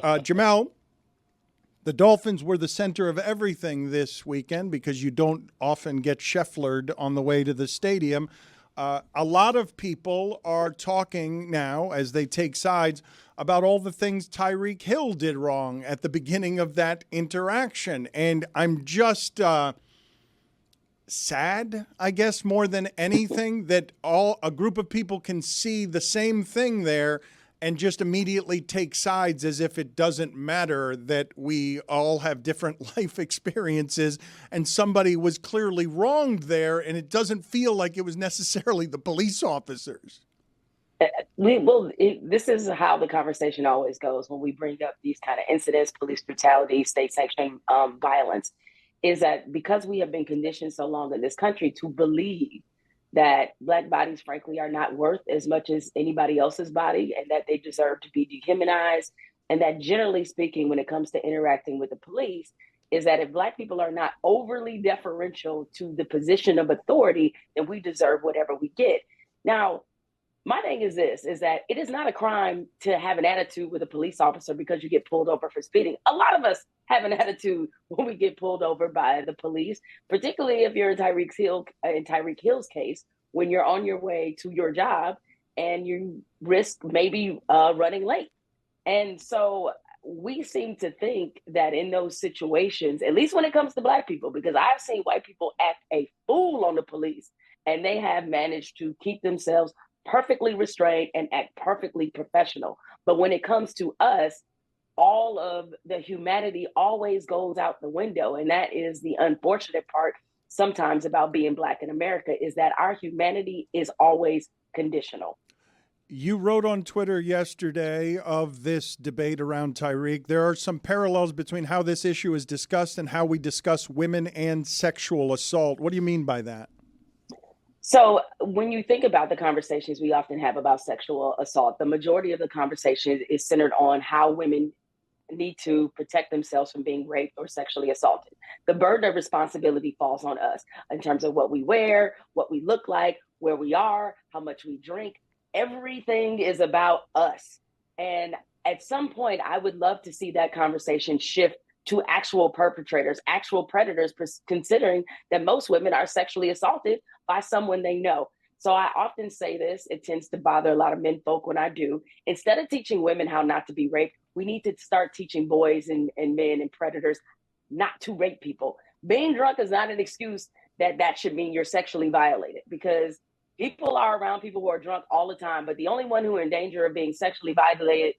Jemele, the Dolphins were the center of everything this weekend because you don't often get Schefflered on the way to the stadium. A lot of people are talking now, as they take sides, about all the things Tyreek Hill did wrong at the beginning of that interaction. And I'm just sad, I guess, more than anything, that a group of people can see the same thing there and just immediately take sides as if it doesn't matter that we all have different life experiences and somebody was clearly wronged there, and it doesn't feel like it was necessarily the police officers. This is how the conversation always goes when we bring up these kind of incidents, police brutality, state-sanctioned violence, is that because we have been conditioned so long in this country to believe that Black bodies, frankly, are not worth as much as anybody else's body and that they deserve to be dehumanized. And that generally speaking, when it comes to interacting with the police, is that if Black people are not overly deferential to the position of authority, then we deserve whatever we get. Now, my thing is this, is that it is not a crime to have an attitude with a police officer because you get pulled over for speeding. A lot of us have an attitude when we get pulled over by the police, particularly if you're in Tyreek Hill's case, when you're on your way to your job and you risk maybe running late. And so we seem to think that in those situations, at least when it comes to Black people, because I've seen white people act a fool on the police and they have managed to keep themselves perfectly restrained and act perfectly professional. But when it comes to us, all of the humanity always goes out the window. And that is the unfortunate part sometimes about being Black in America, is that our humanity is always conditional. You wrote on Twitter yesterday of this debate around Tyreek. There are some parallels between how this issue is discussed and how we discuss women and sexual assault. What do you mean by that? So when you think about the conversations we often have about sexual assault, the majority of the conversation is centered on how women need to protect themselves from being raped or sexually assaulted. The burden of responsibility falls on us in terms of what we wear, what we look like, where we are, how much we drink. Everything is about us. And at some point, I would love to see that conversation shift to actual perpetrators, actual predators, considering that most women are sexually assaulted by someone they know. So I often say this, it tends to bother a lot of men folk when I do. Instead of teaching women how not to be raped, we need to start teaching boys and men and predators not to rape people. Being drunk is not an excuse that should mean you're sexually violated, because people are around people who are drunk all the time, but the only one who are in danger of being sexually violated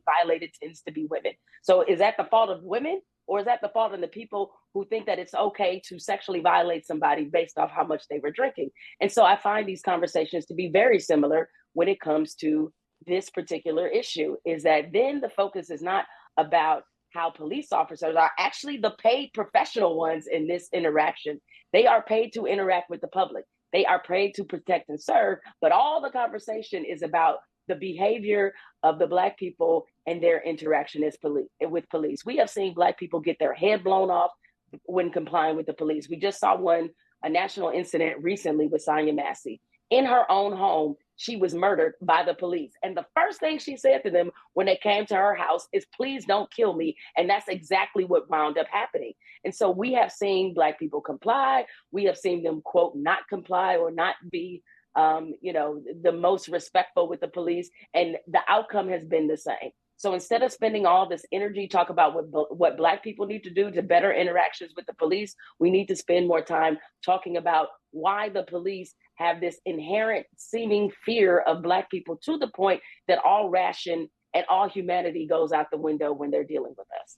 tends to be women. So is that the fault of women? Or is that the fault of the people who think that it's okay to sexually violate somebody based off how much they were drinking? And so I find these conversations to be very similar when it comes to this particular issue, is that then the focus is not about how police officers are actually the paid professional ones in this interaction. They are paid to interact with the public. They are paid to protect and serve, but all the conversation is about the behavior of the Black people and their interaction with police. We have seen Black people get their head blown off when complying with the police. We just saw a national incident recently with Sonia Massey. In her own home, she was murdered by the police. And the first thing she said to them when they came to her house is, "Please don't kill me." And that's exactly what wound up happening. And so we have seen Black people comply. We have seen them, quote, not comply or not be the most respectful with the police, and the outcome has been the same. So instead of spending all this energy talk about what Black people need to do to better interactions with the police, we need to spend more time talking about why the police have this inherent seeming fear of Black people, to the point that all ration and all humanity goes out the window when they're dealing with us.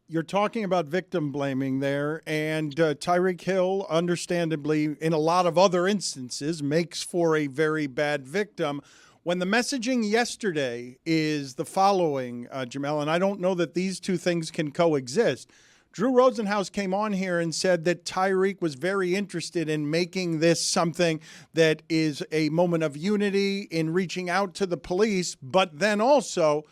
You're talking about victim blaming there, and Tyreek Hill, understandably, in a lot of other instances, makes for a very bad victim. When the messaging yesterday is the following, Jemele, and I don't know that these two things can coexist. Drew Rosenhaus came on here and said that Tyreek was very interested in making this something that is a moment of unity in reaching out to the police, but then also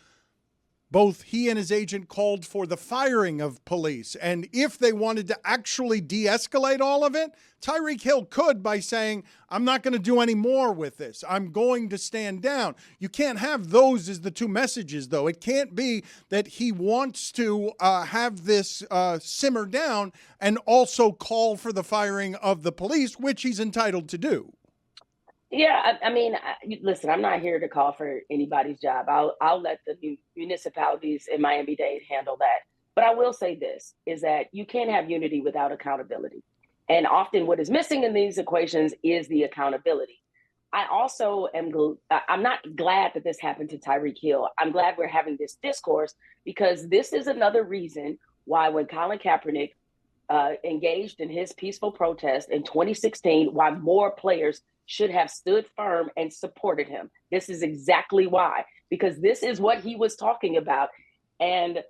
both he and his agent called for the firing of police. And if they wanted to actually de-escalate all of it, Tyreek Hill could by saying, I'm not going to do any more with this. I'm going to stand down. You can't have those as the two messages, though. It can't be that he wants to have this simmer down and also call for the firing of the police, which he's entitled to do. Yeah, I mean, listen, I'm not here to call for anybody's job. I'll let the municipalities in Miami-Dade handle that. But I will say this, is that you can't have unity without accountability. And often what is missing in these equations is the accountability. I also I'm not glad that this happened to Tyreek Hill. I'm glad we're having this discourse, because this is another reason why when Colin Kaepernick engaged in his peaceful protest in 2016, why more players should have stood firm and supported him. This is exactly why, because this is what he was talking about. And,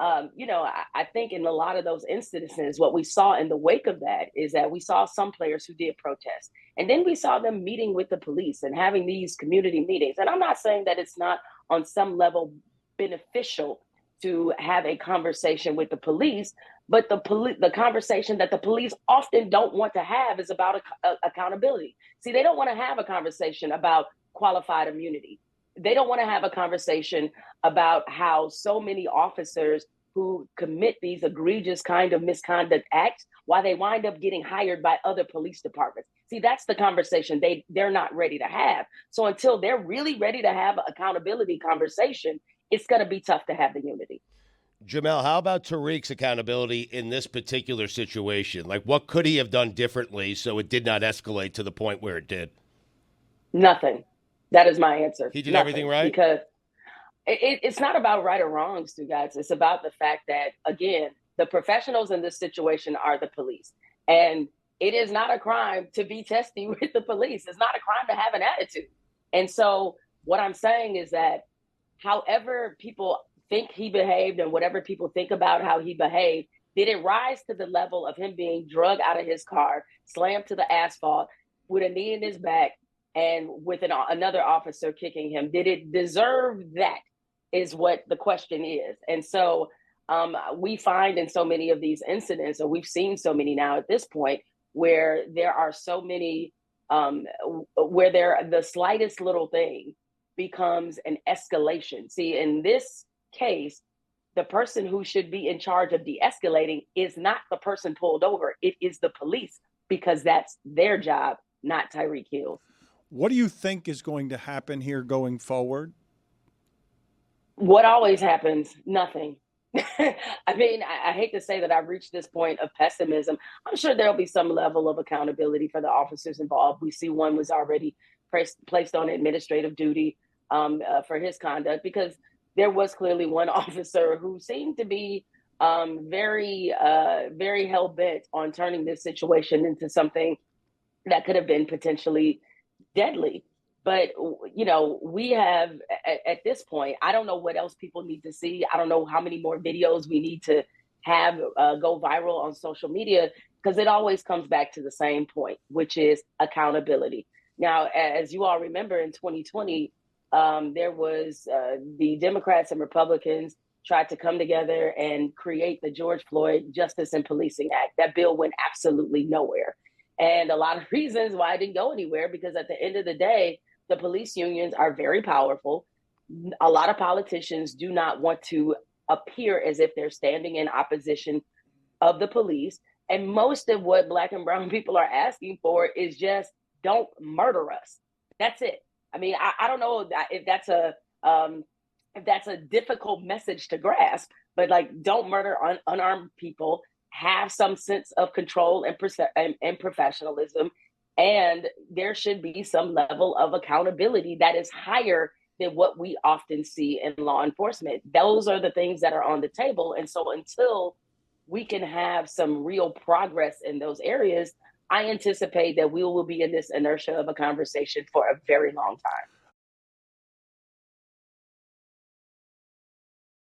I think in a lot of those instances, what we saw in the wake of that is that we saw some players who did protest. And then we saw them meeting with the police and having these community meetings. And I'm not saying that it's not on some level beneficial to have a conversation with the police, but the conversation that the police often don't want to have is about accountability. See, they don't want to have a conversation about qualified immunity. They don't want to have a conversation about how so many officers who commit these egregious kind of misconduct acts, why they wind up getting hired by other police departments. See, that's the conversation they're not ready to have. So until they're really ready to have an accountability conversation, it's going to be tough to have the unity. Jemele, how about Tyreek's accountability in this particular situation? Like, what could he have done differently so it did not escalate to the point where it did? Nothing. That is my answer. He did everything right? Because it's not about right or wrong, Stugotz. It's about the fact that, again, the professionals in this situation are the police. And it is not a crime to be testy with the police. It's not a crime to have an attitude. And so what I'm saying is that however people think he behaved and whatever people think about how he behaved, did it rise to the level of him being drugged out of his car, slammed to the asphalt with a knee in his back, and with another officer kicking him? Did it deserve that, is what the question is. And so we find in so many of these incidents, or we've seen so many now at this point, where there are so many, where the slightest little thing becomes an escalation. See, in this case, the person who should be in charge of de-escalating is not the person pulled over. It is the police, because that's their job, not Tyreek Hill. What do you think is going to happen here going forward? What always happens? Nothing. I mean, I hate to say that I've reached this point of pessimism. I'm sure there'll be some level of accountability for the officers involved. We see one was already placed on administrative duty for his conduct, because there was clearly one officer who seemed to be very hell-bent on turning this situation into something that could have been potentially deadly. But, we have, at this point, I don't know what else people need to see. I don't know how many more videos we need to have go viral on social media, because it always comes back to the same point, which is accountability. Now, as you all remember, in 2020, there was the Democrats and Republicans tried to come together and create the George Floyd Justice and Policing Act. That bill went absolutely nowhere. And a lot of reasons why it didn't go anywhere, because at the end of the day, the police unions are very powerful. A lot of politicians do not want to appear as if they're standing in opposition of the police. And most of what Black and brown people are asking for is just, don't murder us. That's it. I mean, I don't know if that's a difficult message to grasp, but like, don't murder unarmed people. Have some sense of control and professionalism, and there should be some level of accountability that is higher than what we often see in law enforcement. Those are the things that are on the table, and so until we can have some real progress in those areas, I anticipate that we will be in this inertia of a conversation for a very long time.